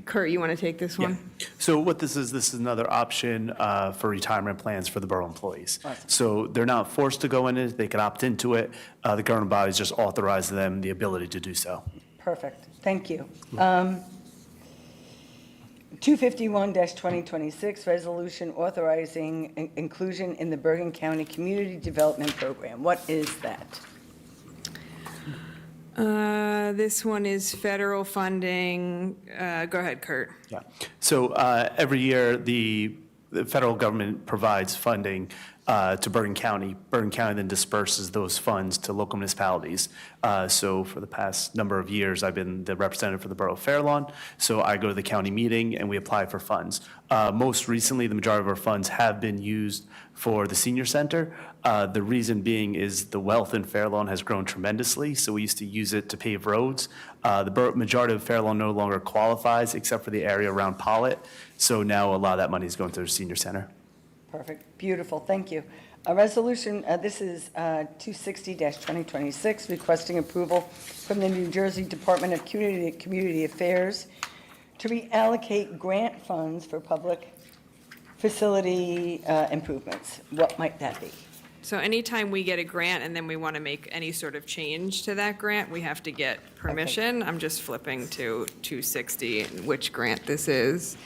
Kurt, you want to take this one? So what this is another option for retirement plans for the borough employees. So they're not forced to go in it, they can opt into it. The governing bodies just authorize them the ability to do so. Perfect, thank you. 251-2026, resolution authorizing inclusion in the Bergen County Community Development Program. What is that? This one is federal funding. Go ahead, Kurt. Yeah. So every year, the federal government provides funding to Bergen County. Bergen County then disperses those funds to local municipalities. So for the past number of years, I've been the representative for the Borough of Fair Lawn. So I go to the county meeting and we apply for funds. Most recently, the majority of our funds have been used for the senior center. The reason being is the wealth in Fair Lawn has grown tremendously, so we used to use it to pave roads. The majority of Fair Lawn no longer qualifies except for the area around Pollitt, so now a lot of that money is going to the senior center. Perfect, beautiful, thank you. A resolution, this is 260-2026, requesting approval from the New Jersey Department of Community Affairs to reallocate grant funds for public facility improvements. What might that be? So anytime we get a grant and then we want to make any sort of change to that grant, we have to get permission. I'm just flipping to 260, and which grant this is.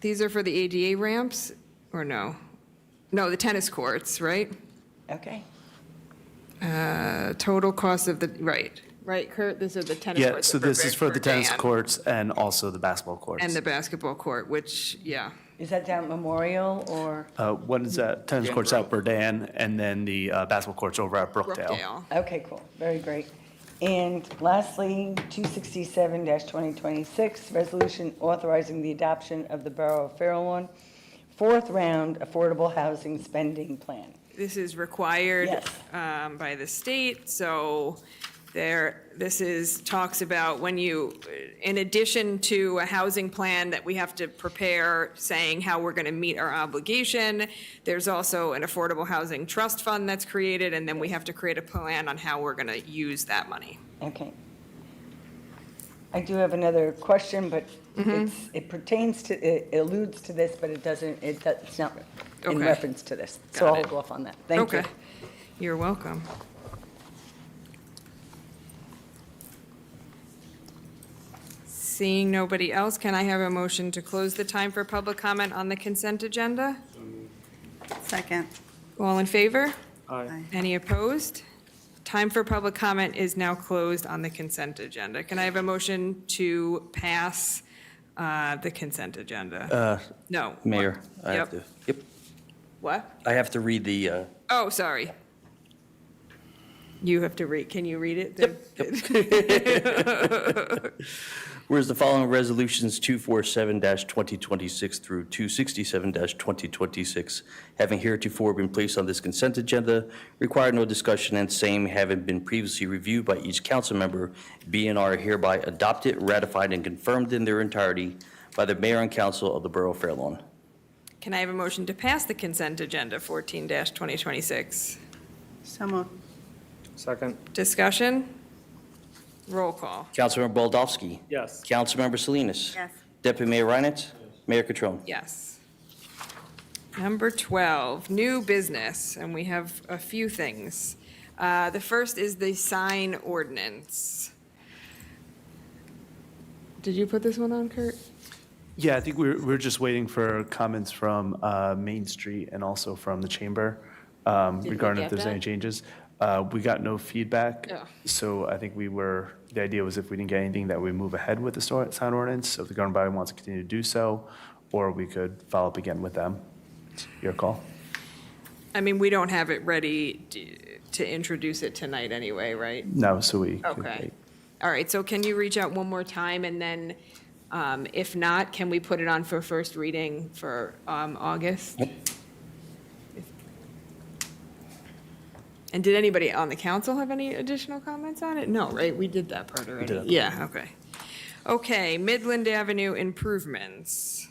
These are for the ADA ramps, or no? No, the tennis courts, right? Okay, Total cost of the, right, Kurt? These are the tennis Yeah, courts. so that this is for the tennis Dan. courts and also the basketball courts. And the basketball court, which, yeah. is that down at Memorial or? What is that? Tennis courts out Berdan, and then the basketball courts over at Brookdale. Brookdale. Okay, cool, very great. And lastly, 267-2026, resolution authorizing the adoption of the Borough of Fair Lawn fourth round affordable housing spending plan. This is required Yes. by the state, so talks about when you, in addition to a housing plan that we have to prepare saying how we're going to meet our obligation, there's also an affordable housing trust fund that's created, and then we have to create a plan on how we're going to use that money. Okay, I do have another question, but it pertains to, it alludes to this, but it's not in Okay. reference to this. So Got I'll it. hold off on that. Thank you. Okay. You're welcome. Seeing nobody else, can I have a motion to close the time for public comment on the consent agenda? Second. All in favor? Aye. Any opposed? Time for public comment is now closed on the consent agenda. Can I have a motion to pass the consent agenda? No. Mayor, I have Yep. to, yep, What? I have to read the, Oh, sorry. You have to read, can you read it? whereas the following resolutions 247-2026 through 267-2026, having heretofore been placed on this consent agenda, require no discussion, and same having been previously reviewed by each council member, be and are hereby adopted, ratified, and confirmed in their entirety by the mayor and council of the Borough of Fair Lawn. Can I have a motion to pass the consent agenda 14-2026? So moved. Second. Discussion? Roll call. Councilmember Baldowski. Yes. Councilmember Salinas. Yes. Deputy Mayor Reinert. Mayor Catrone. Yes. Number 12, new business, and we have a few things. The first is the sign ordinance. Did you put this one on, Kurt? Yeah, I think we're just waiting for comments from Main Street and also from the chamber we regarding get if there's that? any changes. We got no feedback, Oh. so I think the idea was if we didn't get anything, that we move ahead with the sign ordinance, so if the governing body wants to continue to do so, or we could follow up again with them. It's your call. I mean, we don't have it ready to introduce it tonight anyway, right? No, so we could Okay. wait. All right, so can you reach out one more time, and then, if not, can we put it on for first reading for August? And did anybody on the council have any additional comments on it? No, right, we did that part already. did that. Yeah, okay. Okay, Midland Avenue improvements.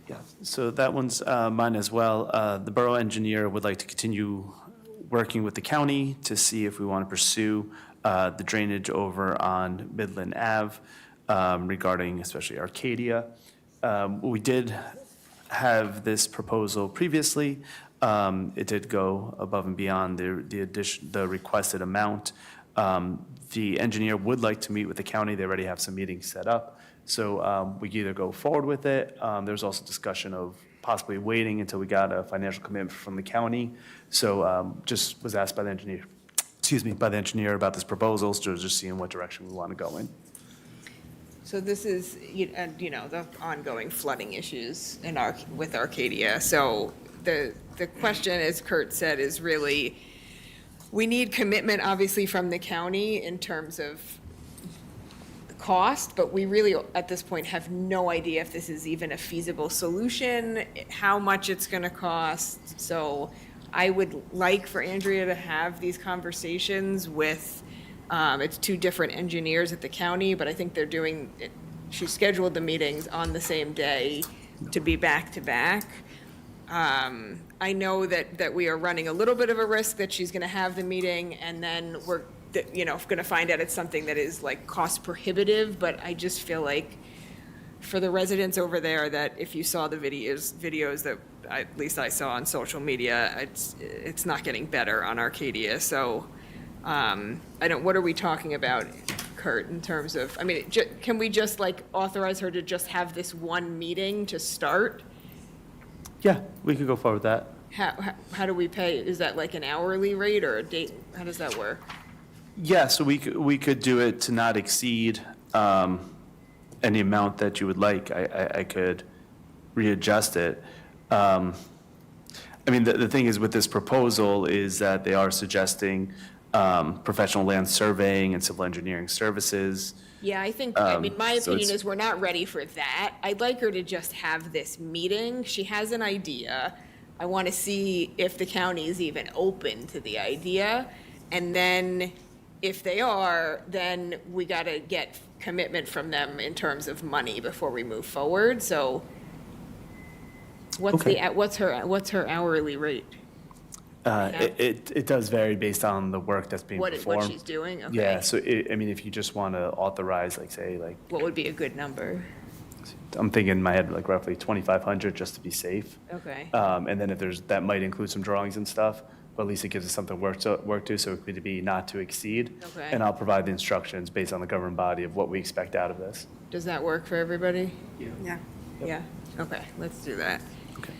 Yeah, so that one's mine as well. The borough engineer would like to continue working with the county to see if we want to pursue the drainage over on Midland Ave regarding especially Arcadia. We did have this proposal previously. It did go above and beyond the requested amount. The engineer would like to meet with the county. They already have some meetings set up. So we could either go forward with it. There's also discussion of possibly waiting until we got a financial commitment from the county. So just was asked by the engineer, about this proposal, so just seeing what direction we want to go in. So this is, the ongoing flooding issues with Arcadia. So the question, as Kurt said, is really, we need commitment, obviously, from the county in terms of cost, but we really, at this point, have no idea if this is even a feasible solution, how much it's going to cost. So I would like for Andrea to have these conversations with, it's two different engineers at the county, but I think they're doing, she scheduled the meetings on the same day to be back to back. I know that we are running a little bit of a risk that she's going to have the meeting and then we're, going to find out it's something that is like cost prohibitive, but I just feel like for the residents over there, that if you saw the videos that at least I saw on social media, it's not getting better on Arcadia. So what are we talking about, Kurt, in terms of, can we just like authorize her to just have this one meeting to start? Yeah, we could go forward with that. How do we pay? Is that like an hourly rate or a date? How does that work? Yeah, so we could do it to not exceed any amount that you would like. I could readjust it. The thing is with this proposal is that they are suggesting professional land surveying and civil engineering services. Yeah, I think, my So opinion it's- is we're not ready for that. I'd like her to just have this meeting. She has an idea. I want to see if the county is even open to the idea. And then if they are, then we got to get commitment from them in terms of money before we move forward. So what's Okay. what's her hourly rate? It does vary based on the work that's being What performed. she's doing? Okay. Yeah, so I mean, if you just want to authorize, like, say, like, What would be a good number? I'm thinking in my head, like roughly 2,500 just to be safe. Okay. And then if that might include some drawings and stuff, but at least it gives us something to work to, so it could be not to exceed. Okay. And I'll provide the instructions based on the governing body of what we expect out of this. Does that work for everybody? Yeah. Yeah, okay, let's do that. Okay.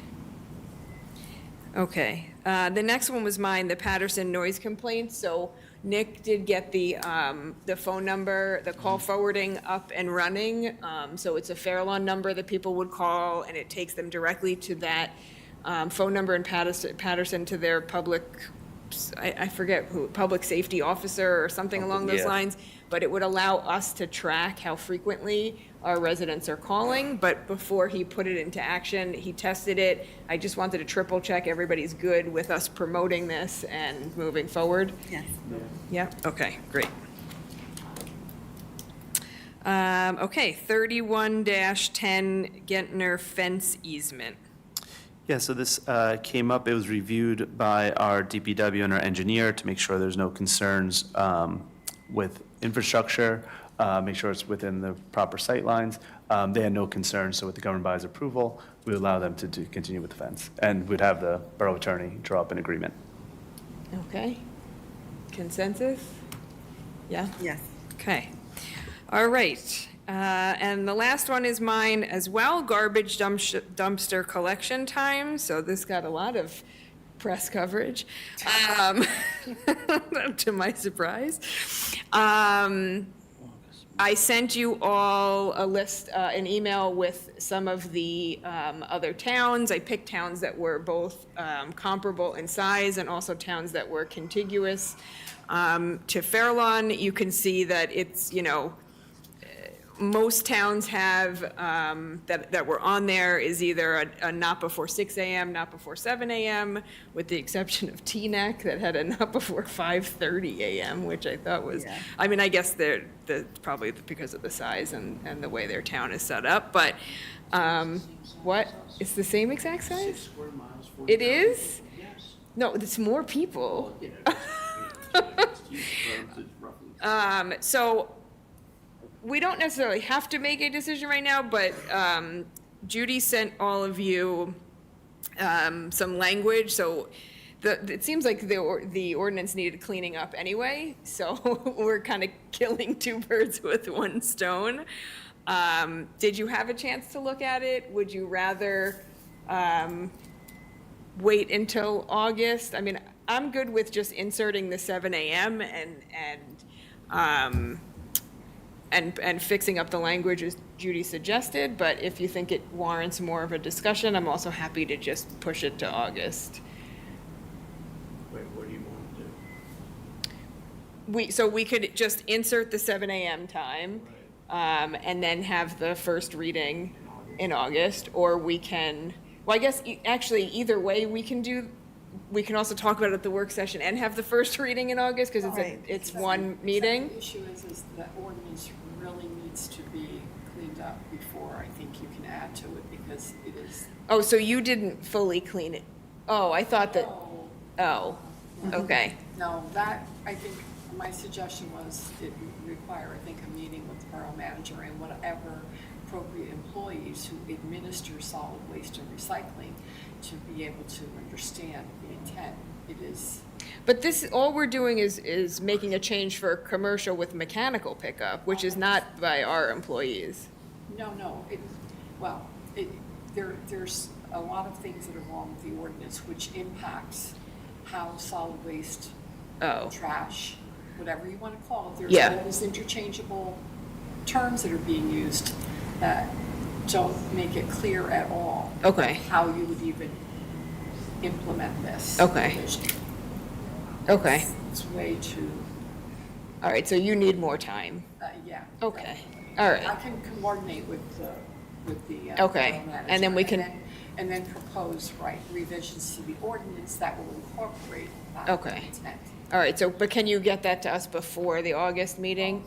Okay, the next one was mine, the Patterson noise complaints. So Nick did get the phone number, the call forwarding up and running. So it's a Fairlawn number that people would call, and it takes them directly to that phone number in Patterson to their public, I forget who, public safety officer or something along those Yeah. lines. But it would allow us to track how frequently our residents are calling. But before he put it into action, he tested it. I just wanted to triple check everybody's good with us promoting this and moving forward. Yes. Yeah, okay, great. Okay, 31-10 Gentner fence easement. Yeah, so this came up, it was reviewed by our DPW and our engineer to make sure there's no concerns with infrastructure, make sure it's within the proper sight lines. They had no concerns, so with the governing body's approval, we allow them to continue with the fence. And we'd have the borough attorney draw up an agreement. Okay. Consensus? Yeah? Yes. Okay. All right. And the last one is mine as well, garbage dumpster collection time. So this got a lot of press coverage, to my surprise. I sent you all a list, an email with some of the other towns. I picked towns that were both comparable in size and also towns that were contiguous to Fairlawn. You can see that it's, most towns have, that were on there is either a not before 6 a.m., not before 7 a.m., with the exception of Teaneck that had a not before 5:30 a.m., which I thought was, Yeah. I mean, I guess they're probably because of the size and the way their town is set up, but, what? It's the same exact size? It is? No, it's more people. So, we don't necessarily have to make a decision right now, but Judy sent all of you some language, so it seems like the ordinance needed cleaning up anyway, so we're kind of killing two birds with one stone. Did you have a chance to look at it? Would you rather wait until August? I mean, I'm good with just inserting the 7 a.m. and fixing up the language as Judy suggested, but if you think it warrants more of a discussion, I'm also happy to just push it to August. Wait, what do you want to do? So we could just insert the 7 a.m. time, and then have the first reading in August, or we can, well, I guess, actually, either way, we can also talk about it at the work session and have the first reading in August, because Right. it's one meeting. The issue is the ordinance really needs to be cleaned up before I think you can add to it, because it is. Oh, so you didn't fully clean it? Oh, I thought that, oh, okay. No, that, I think, my suggestion was it would require, I think, a meeting with the borough manager and whatever appropriate employees who administer solid waste and recycling to be able to understand the intent. It is. But this, all we're doing is making a change for commercial with mechanical pickup, which is not by our employees. No, there's a lot of things that are wrong with the ordinance, which impacts how solid waste, Oh, trash, whatever you want to call it. There's Yeah. all these interchangeable terms that are being used that don't make it clear at all. Okay. How you would even implement this. Okay. provision. okay. It's way too, All right, so you need more time. yeah. Okay, all I right. can coordinate with the Okay, borough manager, and then we can- and then propose, revisions to the ordinance that will incorporate that Okay. intent. All right, so, but can you get that to us before the August meeting?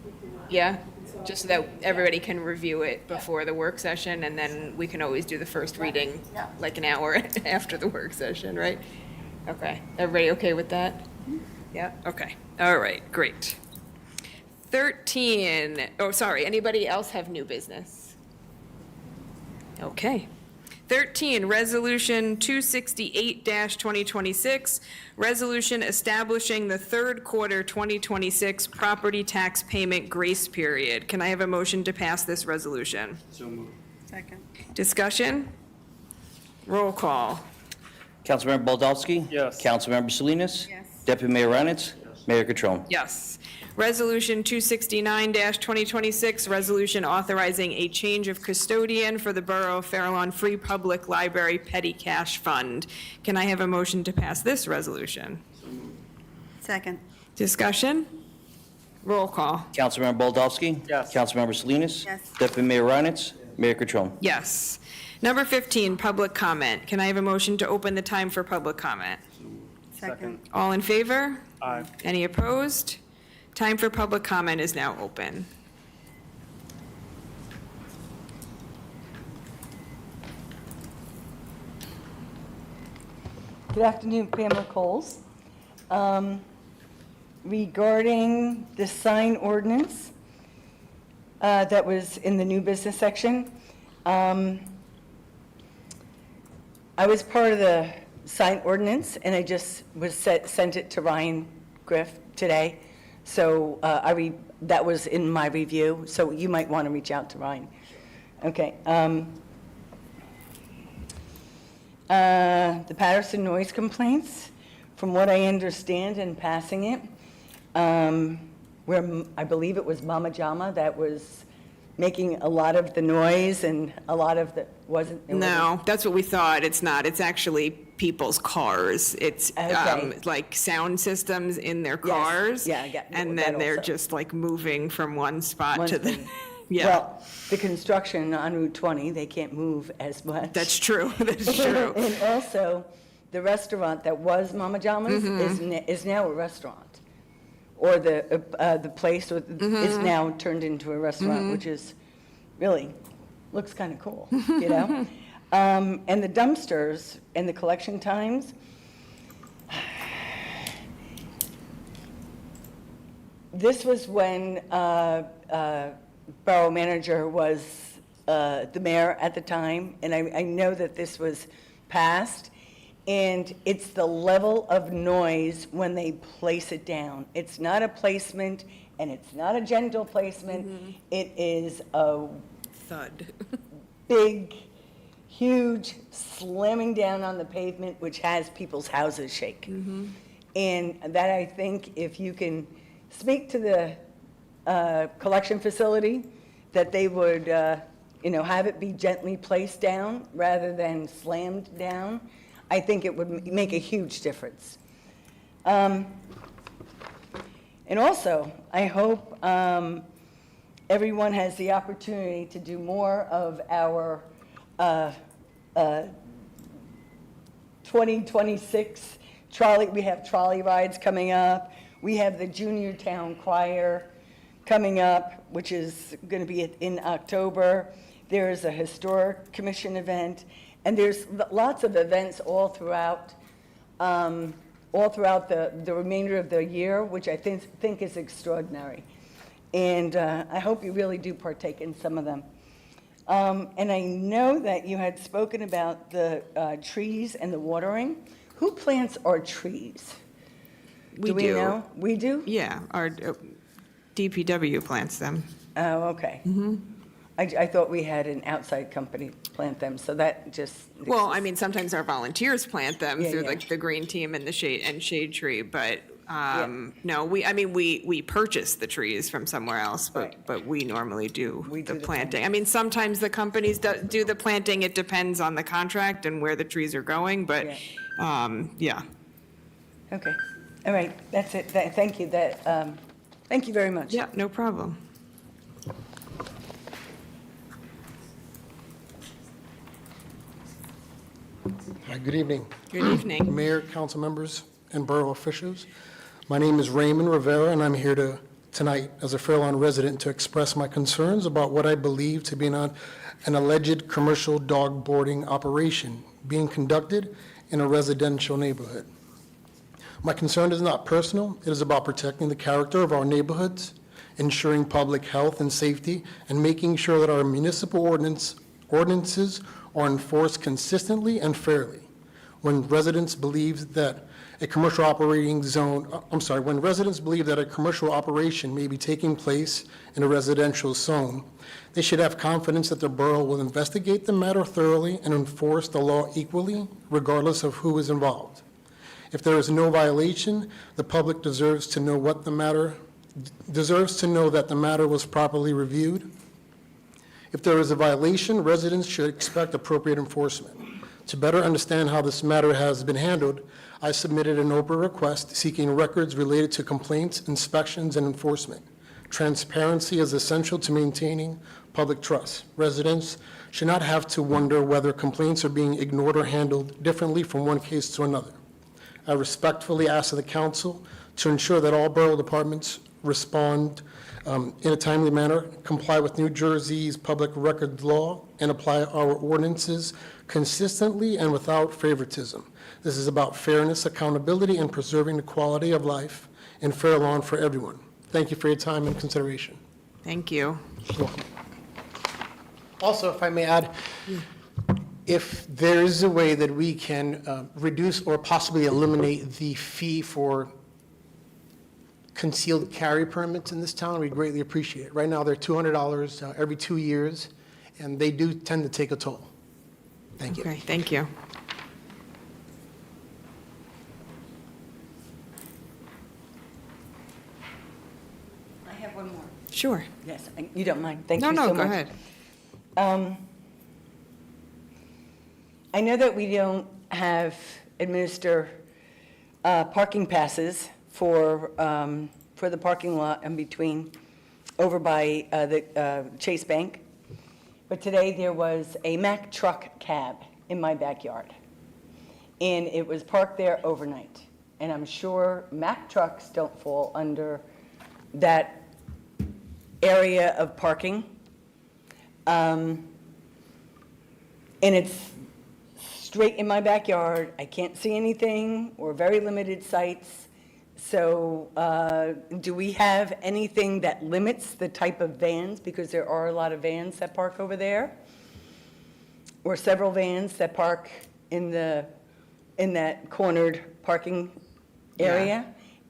We can, Yeah? Just so that everybody can review it before the work session, and then we can always do the first reading Yeah. like an hour after the work session, right? Okay, everybody okay with that? Yeah, okay, all right, great. 13, oh, sorry, anybody else have new business? Okay. 13, Resolution 268-2026, resolution establishing the third quarter 2026 property tax payment grace period. Can I have a motion to pass this resolution? Second. Discussion? Roll call. Councilmember Baldowski? Yes. Councilmember Salinas? Yes. Deputy Mayor Adams? Mayor Catrone? Yes. Resolution 269-2026, resolution authorizing a change of custodian for the Borough of Fairlawn Free Public Library Petty Cash Fund. Can I have a motion to pass this resolution? Second. Discussion? Roll call. Councilmember Baldowski? Yes. Councilmember Salinas? Yes. Deputy Mayor Adams? Mayor Catrone? Yes. Number 15, public comment. Can I have a motion to open the time for public comment? Second. All in favor? Aye. Any opposed? Time for public comment is now open. Good afternoon, Pamela Coles. Regarding the sign ordinance that was in the new business section, I was part of the sign ordinance, and I just sent it to Ryan Griff today. So that was in my review, so you might want to reach out to Ryan. Okay. The Patterson noise complaints, from what I understand in passing it, where I believe it was Mama Jama that was making a lot of the noise and a lot of the, wasn't? it wasn't- No, that's what we thought. It's not. It's actually people's cars. It's Okay. like sound systems in their Yes. cars. Yeah, I got And that then they're also. just like moving from one spot One to the, spot. yeah, Well, the construction on Route 20, they can't move as much. that's true. That's true. And also, the restaurant that was Mama Jama's Mm-hmm. is now a restaurant. Or the place Mm-hmm. is now turned into a restaurant, which is really, looks kind of cool, you know? And the dumpsters and the collection times, this was when borough manager was the mayor at the time, and I know that this was passed, and it's the level of noise when they place it down. It's not a placement, and it's not a gentle placement. It is a Thud. big, huge slamming down on the pavement, which has people's houses shake. And that, I think, if you can speak to the collection facility, that they would, have it be gently placed down rather than slammed down, I think it would make a huge difference. And also, I hope everyone has the opportunity to do more of our 2026 trolley. We have trolley rides coming up. We have the Junior Town Choir coming up, which is going to be in October. There's a Historic Commission event, and there's lots of events all throughout the remainder of the year, which I think is extraordinary. And I hope you really do partake in some of them. And I know that you had spoken about the trees and the watering. Who plants our trees? We Do we know? We do? Yeah, our DPW plants them. Oh, okay. I thought we had an outside company plant them, so that just. Well, I mean, sometimes our volunteers plant them Yeah, through yeah. like the green team and the shade tree, but Yeah. no, we purchase the trees from somewhere else, Right. but we normally do We the do the planting. I mean, sometimes the companies do the planting. It depends on the contract and where the trees are going, but yeah. Okay, all right, that's it. Thank you, thank you very much. Yeah, no problem. Hi, good evening. Good evening. Mayor, council members, and borough officials. My name is Raymond Rivera, and I'm here tonight as a Fairlawn resident to express my concerns about what I believe to be an alleged commercial dog boarding operation being conducted in a residential neighborhood. My concern is not personal. It is about protecting the character of our neighborhoods, ensuring public health and safety, and making sure that our municipal ordinances are enforced consistently and fairly. When residents believe that a commercial operating zone, when residents believe that a commercial operation may be taking place in a residential zone, they should have confidence that the borough will investigate the matter thoroughly and enforce the law equally, regardless of who is involved. If there is no violation, the public deserves to know that the matter was properly reviewed. If there is a violation, residents should expect appropriate enforcement. To better understand how this matter has been handled, I submitted an open request seeking records related to complaints, inspections, and enforcement. Transparency is essential to maintaining public trust. Residents should not have to wonder whether complaints are being ignored or handled differently from one case to another. I respectfully ask of the council to ensure that all borough departments respond in a timely manner, comply with New Jersey's public records law, and apply our ordinances consistently and without favoritism. This is about fairness, accountability, and preserving the quality of life in Fair Lawn for everyone. Thank you for your time and consideration. Thank you. You're welcome. Also, if I may add, if there is a way that we can reduce or possibly eliminate the fee for concealed carry permits in this town, we greatly appreciate it. Right now, they're $200 every 2 years, and they do tend to take a toll. Thank you. Okay, thank you. I have one more. Sure. Yes, you don't mind. Thank No, you so no, much. go ahead. I know that we don't administer parking passes for the parking lot in between, over by the Chase Bank. But today there was a Mack truck cab in my backyard. And it was parked there overnight. And I'm sure Mack trucks don't fall under that area of parking. And it's straight in my backyard. I can't see anything, or very limited sights. So do we have anything that limits the type of vans? Because there are a lot of vans that park over there, or several vans that park in that cornered parking area,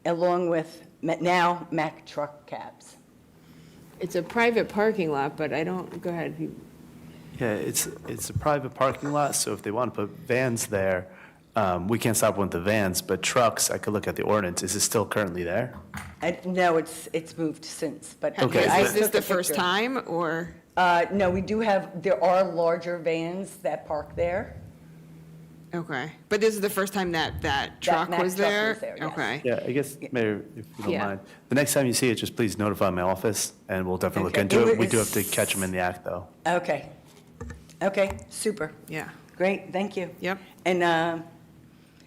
along with now Mack truck cabs. It's a private parking lot, but I don't, go ahead. Yeah, it's a private parking lot, so if they want to put vans there, we can't stop with the vans, but trucks, I could look at the ordinance. Is it still currently there? No, it's moved since, but. Okay. I Is this took the a first picture. time, or? No, there are larger vans that park there. Okay, but this is the first time that truck Mack was truck there? was there, yes. Okay. Yeah, I guess, Mayor, if you don't Yeah. mind, the next time you see it, just please notify my office, and we'll definitely look Okay. into it. We It do have was- to catch them in the act, though. Okay. Okay, super. Yeah. Great, thank you. Yep. And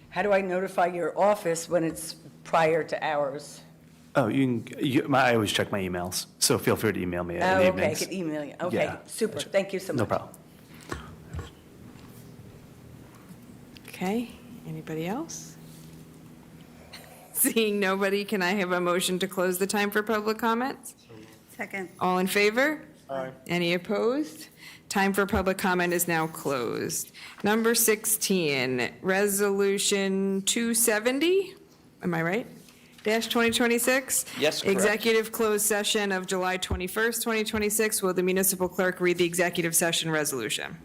how do I notify your office when it's prior to hours? Oh, I always check my emails, so feel free to email me in the Okay, I evenings. could email you. Okay, Yeah. super, thank you so much. No problem. Okay, anybody else? Seeing nobody, can I have a motion to close the time for public comments? Second. All in favor? Aye. Any opposed? Time for public comment is now closed. Number 16, Resolution 270, am I right? Dash 2026? Yes, correct. Executive closed session of July 21st, 2026. Will the municipal clerk read the executive session resolution?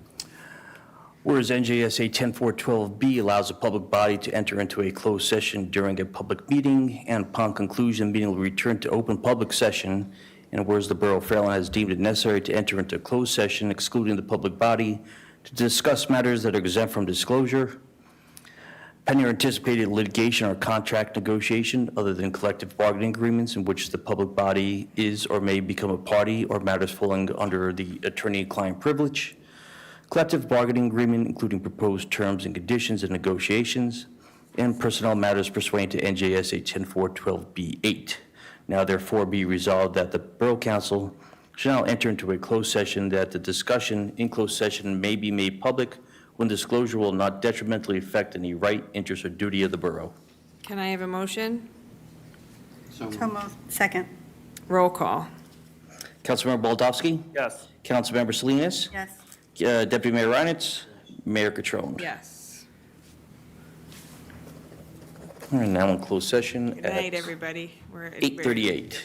Whereas NJSA 10412B allows a public body to enter into a closed session during a public meeting, and upon conclusion, the meeting will return to open public session. And whereas the Borough of Fairlawn has deemed it necessary to enter into a closed session excluding the public body to discuss matters that are exempt from disclosure, pending or anticipated litigation or contract negotiation other than collective bargaining agreements in which the public body is or may become a party, or matters falling under the attorney-client privilege, collective bargaining agreement, including proposed terms and conditions and negotiations, and personnel matters pursuant to NJSA 10412B8. Now therefore be resolved that the Borough Council shall now enter into a closed session, that the discussion in closed session may be made public when disclosure will not detrimentally affect any right, interest, or duty of the borough. Can I have a motion? So moved. Second. Roll call. Councilmember Baldowski. Yes. Councilmember Salinas. Yes. Deputy Mayor Reinitz. Mayor Catrone. Yes. All right, now in closed session Good at night, everybody. We're at 8:38.